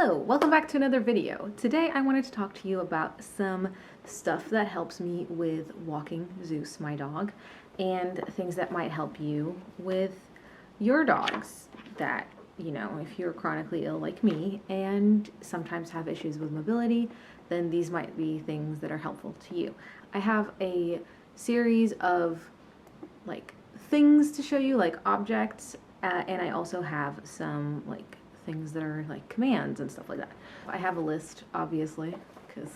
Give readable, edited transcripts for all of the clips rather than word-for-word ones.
Hello, welcome back to another video. Today I wanted to talk to you about some stuff that helps me with walking Zeus, my dog, and things that might help you with your dogs that, if you're chronically ill like me and sometimes have issues with mobility, then these might be things that are helpful to you. I have a series of things to show you, like objects, and I also have some things that are like commands and stuff like that. I have a list, obviously, because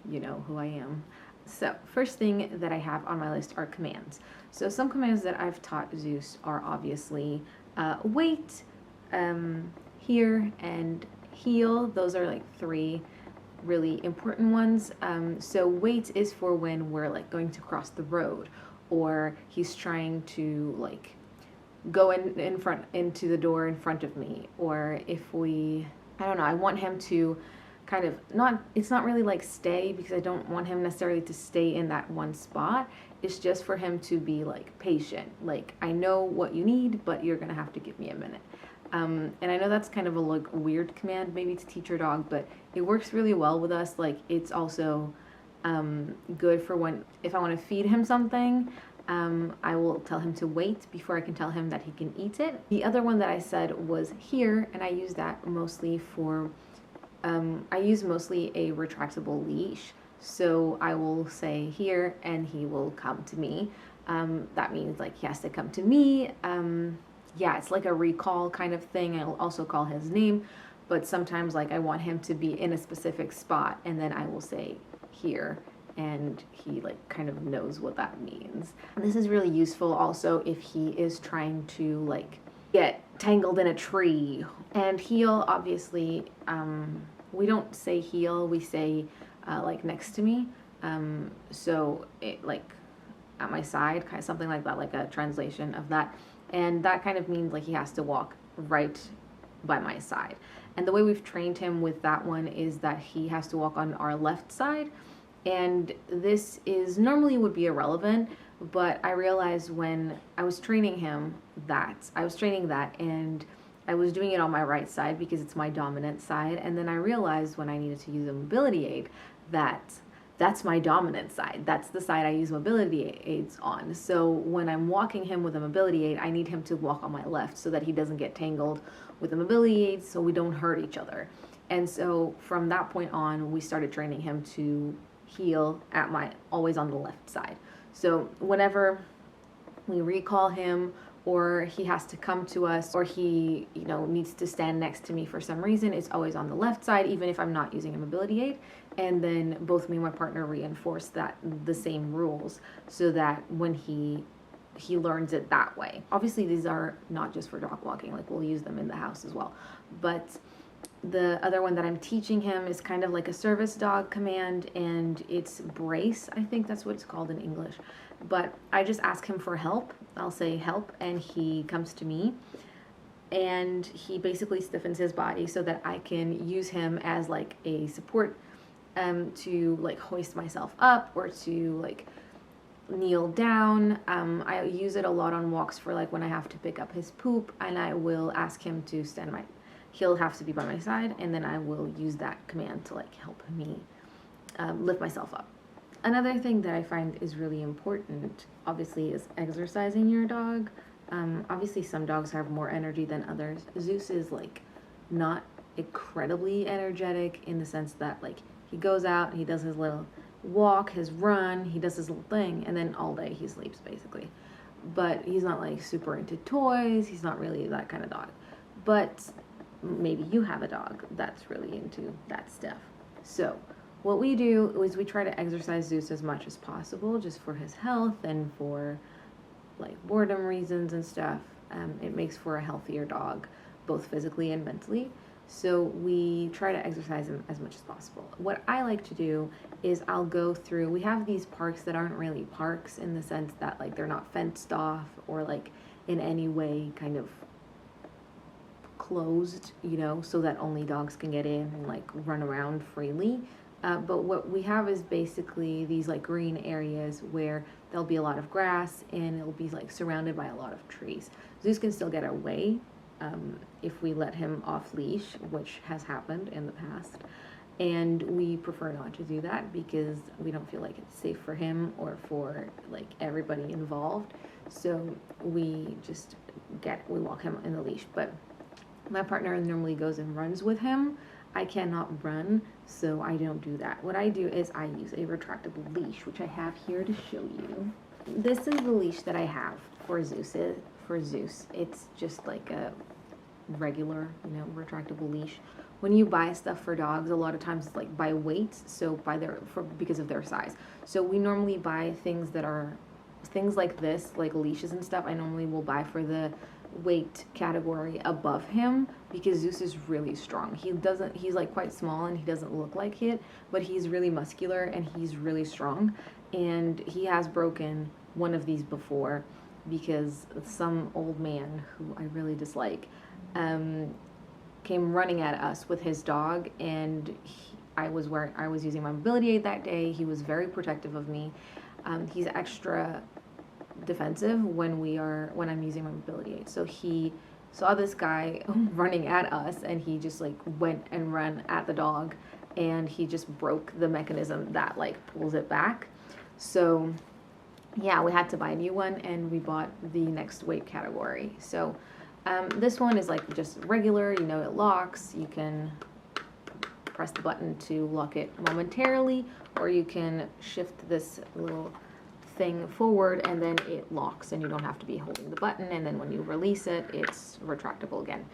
you know who I am. So first thing that I have on my list are commands. So some commands that I've taught Zeus are obviously wait, here, and heel. Those are like three really important ones. So wait is for when we're going to cross the road, or he's trying to go in front into the door in front of me, or if I want him to kind of it's not really stay, because I don't want him necessarily to stay in that one spot. It's just for him to be patient, I know what you need, but you're gonna have to give me a minute. And I know that's kind of a weird command maybe to teach your dog, but it works really well with us. It's also good for if I want to feed him something. I will tell him to wait before I can tell him that he can eat it. The other one that I said was here, and I use that mostly for, I use mostly a retractable leash. So I will say here, and he will come to me. That means he has to come to me. Yeah, it's like a recall kind of thing. I'll also call his name, but sometimes I want him to be in a specific spot, and then I will say here, and he kind of knows what that means. And this is really useful also if he is trying to get tangled in a tree. And heel, obviously, we don't say heel, we say next to me. So it at my side, kind of something like that, like a translation of that. And that kind of means he has to walk right by my side. And the way we've trained him with that one is that he has to walk on our left side. And this is normally would be irrelevant, but I realized when I was training him that and I was doing it on my right side because it's my dominant side. And then I realized when I needed to use a mobility aid that's my dominant side. That's the side I use mobility aids on. So when I'm walking him with a mobility aid, I need him to walk on my left so that he doesn't get tangled with the mobility aids, so we don't hurt each other. And so from that point on, we started training him to heel always on the left side. So whenever we recall him, or he has to come to us, or he needs to stand next to me for some reason, it's always on the left side, even if I'm not using a mobility aid. And then both me and my partner reinforce the same rules, so that when he learns it that way. Obviously these are not just for dog walking, we'll use them in the house as well. But the other one that I'm teaching him is kind of like a service dog command, and it's brace. I think that's what it's called in English. But I just ask him for help. I'll say help, and he comes to me, and he basically stiffens his body so that I can use him as a support, to hoist myself up, or to kneel down. I use it a lot on walks for when I have to pick up his poop, and I will ask him to he'll have to be by my side, and then I will use that command to help me lift myself up. Another thing that I find is really important, obviously, is exercising your dog. Obviously some dogs have more energy than others. Zeus is not incredibly energetic, in the sense that he goes out, he does his little walk, his run, he does his little thing, and then all day he sleeps basically. But he's not super into toys. He's not really that kind of dog. But maybe you have a dog that's really into that stuff. So what we do is we try to exercise Zeus as much as possible, just for his health and for boredom reasons and stuff. It makes for a healthier dog, both physically and mentally. So we try to exercise him as much as possible. What I like to do is I'll go through, we have these parks that aren't really parks, in the sense that they're not fenced off, or in any way kind of closed, so that only dogs can get in and run around freely. But what we have is basically these green areas where there'll be a lot of grass, and it'll be surrounded by a lot of trees. Zeus can still get away if we let him off leash, which has happened in the past. And we prefer not to do that because we don't feel like it's safe for him or for like everybody involved. So we just we walk him in the leash. But my partner normally goes and runs with him. I cannot run, so I don't do that. What I do is I use a retractable leash, which I have here to show you. This is the leash that I have for Zeus. It's just like a regular, retractable leash. When you buy stuff for dogs, a lot of times it's like by weight, so because of their size. So we normally buy things that are things like this, like leashes and stuff. I normally will buy for the weight category above him because Zeus is really strong. He's like quite small and he doesn't look like it, but he's really muscular and he's really strong. And he has broken one of these before because some old man who I really dislike came running at us with his dog, and I was using my mobility aid that day. He was very protective of me. He's extra defensive when I'm using my mobility aid. So he saw this guy running at us, and he just like went and ran at the dog, and he just broke the mechanism that like pulls it back. So yeah, we had to buy a new one, and we bought the next weight category. So this one is like just regular, it locks. You can press the button to lock it momentarily, or you can shift this little thing forward and then it locks and you don't have to be holding the button, and then when you release it, it's retractable again.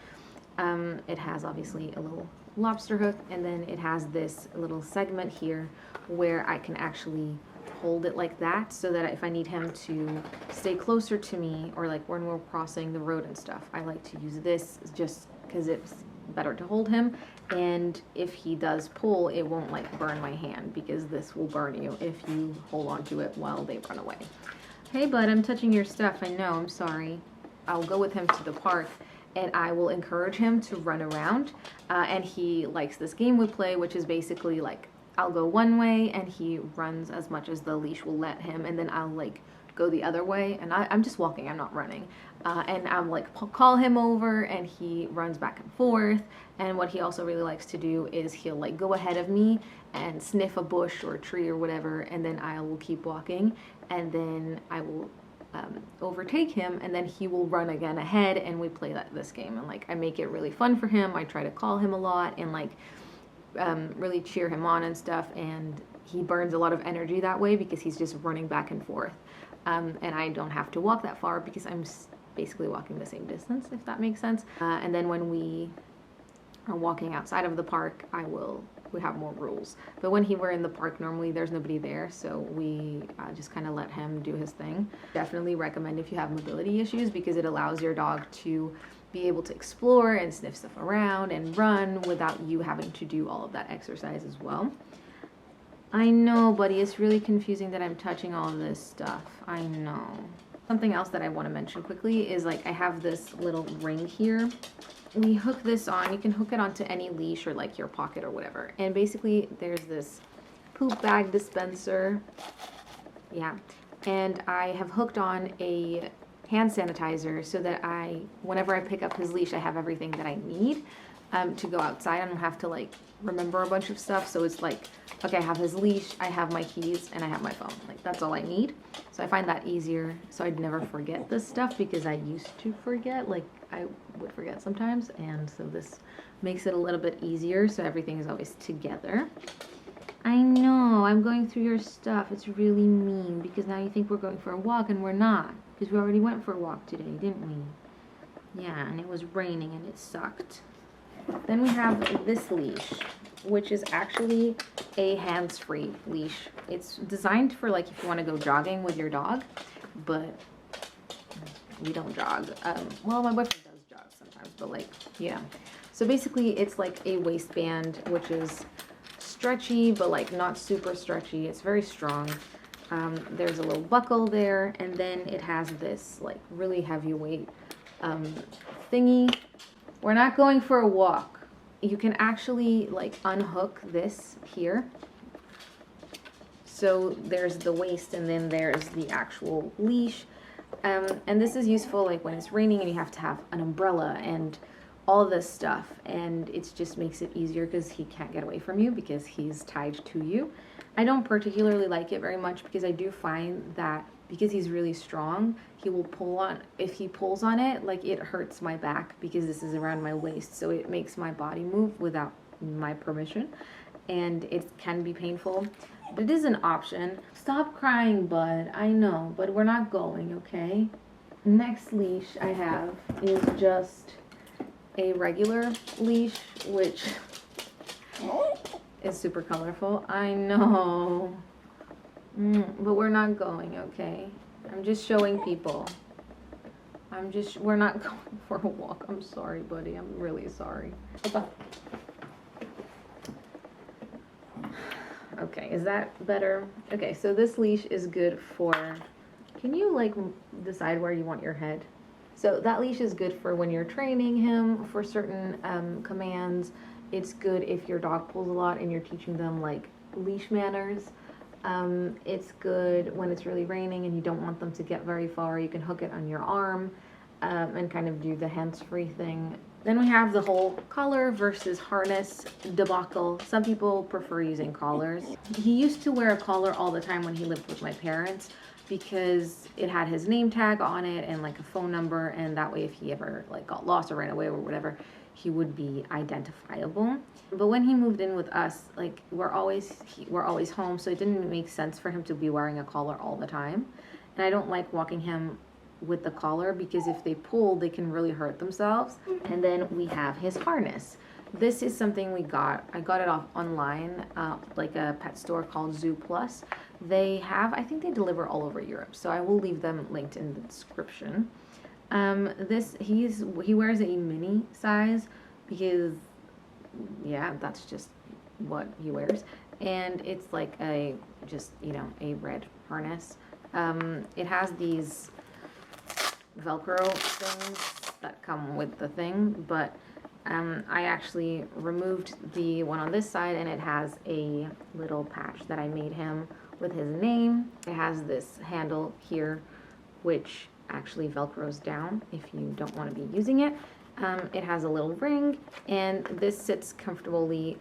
It has obviously a little lobster hook, and then it has this little segment here where I can actually hold it like that, so that if I need him to stay closer to me, or like when we're crossing the road and stuff, I like to use this just because it's better to hold him. And if he does pull, it won't like burn my hand, because this will burn you if you hold on to it while they run away. Hey bud, I'm touching your stuff. I know, I'm sorry. I'll go with him to the park and I will encourage him to run around, and he likes this game we play, which is basically like I'll go one way and he runs as much as the leash will let him, and then I'll like go the other way, and I'm just walking, I'm not running, and I'm like call him over and he runs back and forth. And what he also really likes to do is he'll like go ahead of me and sniff a bush or a tree or whatever, and then I will keep walking, and then I will overtake him, and then he will run again ahead, and we play this game. And like I make it really fun for him. I try to call him a lot and like really cheer him on and stuff, and he burns a lot of energy that way because he's just running back and forth, and I don't have to walk that far because I'm basically walking the same distance, if that makes sense. And then when we are walking outside of the park, we have more rules. But when we're in the park, normally there's nobody there, so we just kind of let him do his thing. Definitely recommend if you have mobility issues, because it allows your dog to be able to explore and sniff stuff around and run without you having to do all of that exercise as well. I know, buddy, it's really confusing that I'm touching all of this stuff. I know. Something else that I want to mention quickly is like I have this little ring here. We hook this on. You can hook it onto any leash or like your pocket or whatever. And basically there's this poop bag dispenser. Yeah. And I have hooked on a hand sanitizer so that whenever I pick up his leash, I have everything that I need to go outside. I don't have to like remember a bunch of stuff. So it's like, okay, I have his leash, I have my keys, and I have my phone. Like that's all I need. So I find that easier, so I'd never forget this stuff, because I used to forget, like I would forget sometimes, and so this makes it a little bit easier, so everything is always together. I know, I'm going through your stuff. It's really mean, because now you think we're going for a walk, and we're not, because we already went for a walk today, didn't we? Yeah, and it was raining, and it sucked. Then we have this leash, which is actually a hands-free leash. It's designed for like if you want to go jogging with your dog, but we don't jog. Well, my boyfriend does jog sometimes, but like, yeah. So basically it's like a waistband, which is stretchy, but like not super stretchy. It's very strong. There's a little buckle there, and then it has this like really heavyweight thingy. We're not going for a walk. You can actually like unhook this here. So there's the waist, and then there's the actual leash. And this is useful like when it's raining and you have to have an umbrella and all of this stuff, and it just makes it easier because he can't get away from you because he's tied to you. I don't particularly like it very much because I do find that because he's really strong, he will pull on, if he pulls on it, like it hurts my back because this is around my waist, so it makes my body move without my permission, and it can be painful, but it is an option. Stop crying, bud. I know, but we're not going, okay? Next leash I have is just a regular leash, which is super colorful. I know. But we're not going, okay? I'm just showing people. We're not going for a walk. I'm sorry, buddy. I'm really sorry. Okay, is that better? Okay, so this leash is good for, can you like decide where you want your head? So that leash is good for when you're training him for certain commands. It's good if your dog pulls a lot and you're teaching them like leash manners. It's good when it's really raining and you don't want them to get very far. You can hook it on your arm and kind of do the hands-free thing. Then we have the whole collar versus harness debacle. Some people prefer using collars. He used to wear a collar all the time when he lived with my parents because it had his name tag on it and like a phone number, and that way if he ever like got lost or ran away or whatever, he would be identifiable. But when he moved in with us, like we're always home, so it didn't make sense for him to be wearing a collar all the time. And I don't like walking him with the collar because if they pull, they can really hurt themselves. And then we have his harness. This is something I got it off online, like a pet store called Zoo Plus. They have, I think they deliver all over Europe, so I will leave them linked in the description. He wears a mini size because, yeah, that's just what he wears. And it's like a red harness. It has these Velcro things that come with the thing, but I actually removed the one on this side, and it has a little patch that I made him with his name. It has this handle here, which actually Velcros down if you don't want to be using it. It has a little ring, and this sits comfortably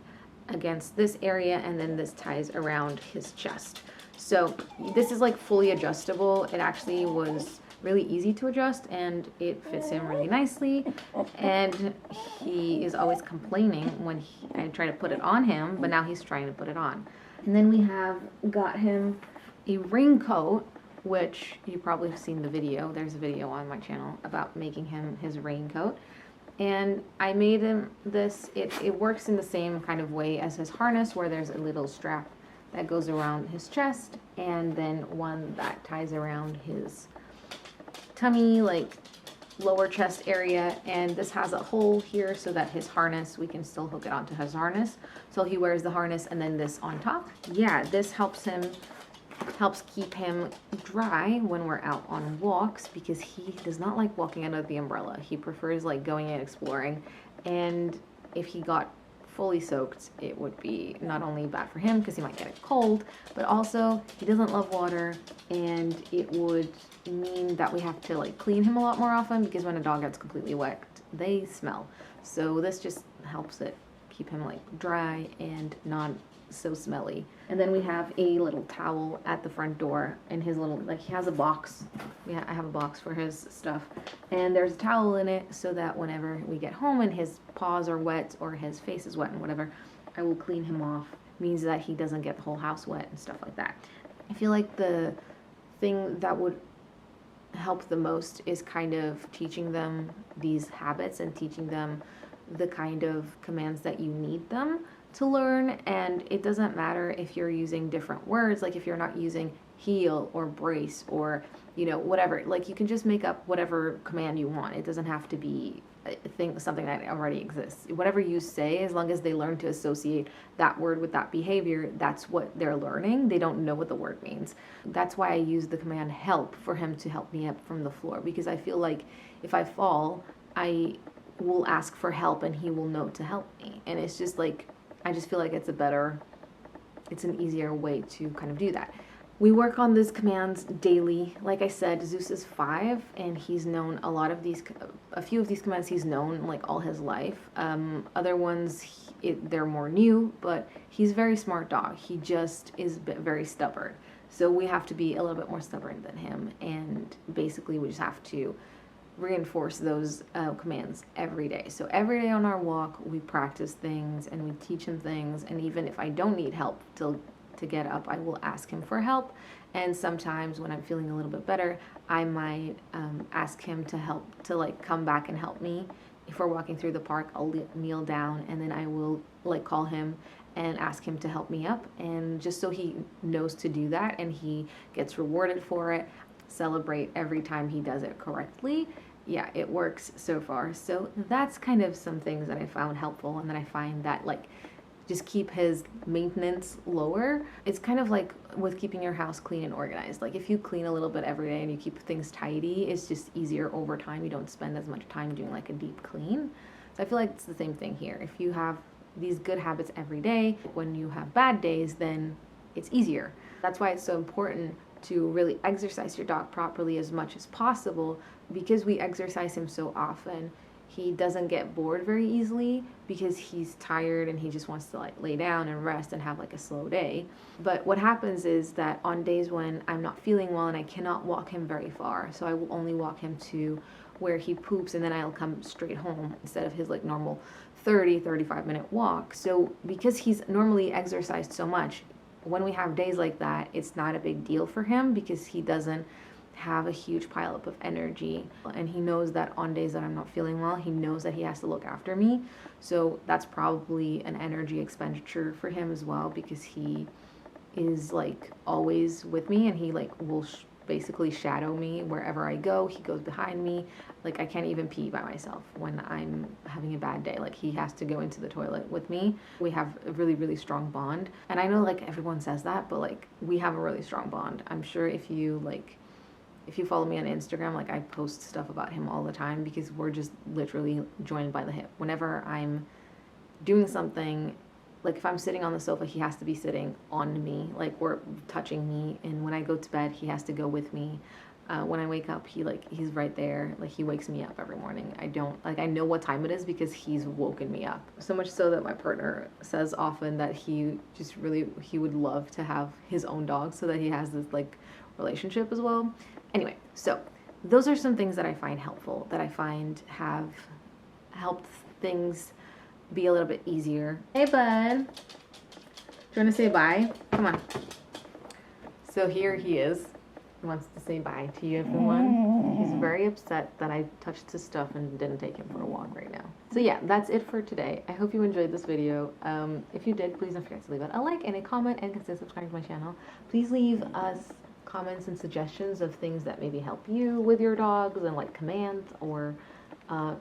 against this area, and then this ties around his chest. So this is like fully adjustable. It actually was really easy to adjust, and it fits him really nicely. And he is always complaining when I try to put it on him, but now he's trying to put it on. And then we have got him a raincoat, which you probably have seen the video. There's a video on my channel about making him his raincoat. And I made him this. It works in the same kind of way as his harness, where there's a little strap that goes around his chest, and then one that ties around his tummy, like lower chest area. And this has a hole here so that his harness, we can still hook it onto his harness. So he wears the harness and then this on top. Yeah, this helps keep him dry when we're out on walks, because he does not like walking under the umbrella. He prefers like going and exploring, and if he got fully soaked, it would be not only bad for him because he might get it cold, but also he doesn't love water, and it would mean that we have to like clean him a lot more often, because when a dog gets completely wet, they smell. So this just helps it keep him like dry and not so smelly. And then we have a little towel at the front door, and his little, like, he has a box. I have a box for his stuff, and there's a towel in it so that whenever we get home and his paws are wet or his face is wet and whatever, I will clean him off. Means that he doesn't get the whole house wet and stuff like that. I feel like the thing that would help the most is kind of teaching them these habits and teaching them the kind of commands that you need them to learn. And it doesn't matter if you're using different words, like if you're not using heel or brace or, you know, whatever, like you can just make up whatever command you want. It doesn't have to be something that already exists. Whatever you say, as long as they learn to associate that word with that behavior, that's what they're learning. They don't know what the word means. That's why I use the command help for him to help me up from the floor, because I feel like if I fall, I will ask for help and he will know to help me. And it's just like, I just feel like it's an easier way to kind of do that. We work on these commands daily. Like I said, Zeus is 5, and he's known a few of these commands he's known like all his life. Other ones, they're more new, but he's a very smart dog. He just is very stubborn. So we have to be a little bit more stubborn than him, and basically we just have to reinforce those commands every day. So every day on our walk, we practice things and we teach him things, and even if I don't need help to get up, I will ask him for help. And sometimes when I'm feeling a little bit better, I might ask him to help, to like come back and help me. If we're walking through the park, I'll kneel down and then I will like call him and ask him to help me up, and just so he knows to do that and he gets rewarded for it. Celebrate every time he does it correctly. Yeah, it works so far. So that's kind of some things that I found helpful, and that I find that like just keep his maintenance lower. It's kind of like with keeping your house clean and organized. Like if you clean a little bit every day and you keep things tidy, it's just easier over time. You don't spend as much time doing like a deep clean. So I feel like it's the same thing here. If you have these good habits every day, when you have bad days, then it's easier. That's why it's so important to really exercise your dog properly as much as possible, because we exercise him so often. He doesn't get bored very easily because he's tired and he just wants to like lay down and rest and have like a slow day. But what happens is that on days when I'm not feeling well and I cannot walk him very far, so I will only walk him to where he poops and then I'll come straight home instead of his like normal 35 minute walk. So because he's normally exercised so much, when we have days like that, it's not a big deal for him because he doesn't have a huge pileup of energy, and he knows that on days that I'm not feeling well, he knows that he has to look after me. So that's probably an energy expenditure for him as well, because he is like always with me and he like will basically shadow me wherever I go. He goes behind me. Like I can't even pee by myself when I'm having a bad day. Like he has to go into the toilet with me. We have a really, really strong bond. And I know like everyone says that, but like we have a really strong bond. I'm sure if you follow me on Instagram, like I post stuff about him all the time because we're just literally joined by the hip. Whenever I'm doing something, like if I'm sitting on the sofa, he has to be sitting on me, like we're touching me. And when I go to bed, he has to go with me. When I wake up, he's right there. Like he wakes me up every morning. I know what time it is because he's woken me up. So much so that my partner says often that he would love to have his own dog so that he has this like relationship as well. Anyway, so those are some things that I find helpful, that I find have helped things be a little bit easier. Hey, bud. Do you want to say bye? Come on. So here he is. He wants to say bye to you, everyone. He's very upset that I touched his stuff and didn't take him for a walk right now. So yeah, that's it for today. I hope you enjoyed this video. If you did, please don't forget to leave it a like and a comment, and consider subscribing to my channel. Please leave us comments and suggestions of things that maybe help you with your dogs, and like commands or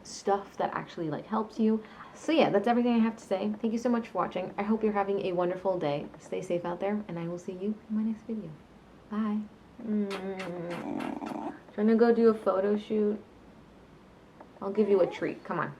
stuff that actually like helps you. So yeah, that's everything I have to say. Thank you so much for watching. I hope you're having a wonderful day. Stay safe out there, and I will see you in my next video. Bye. Trying to go do a photo shoot? I'll give you a treat. Come on.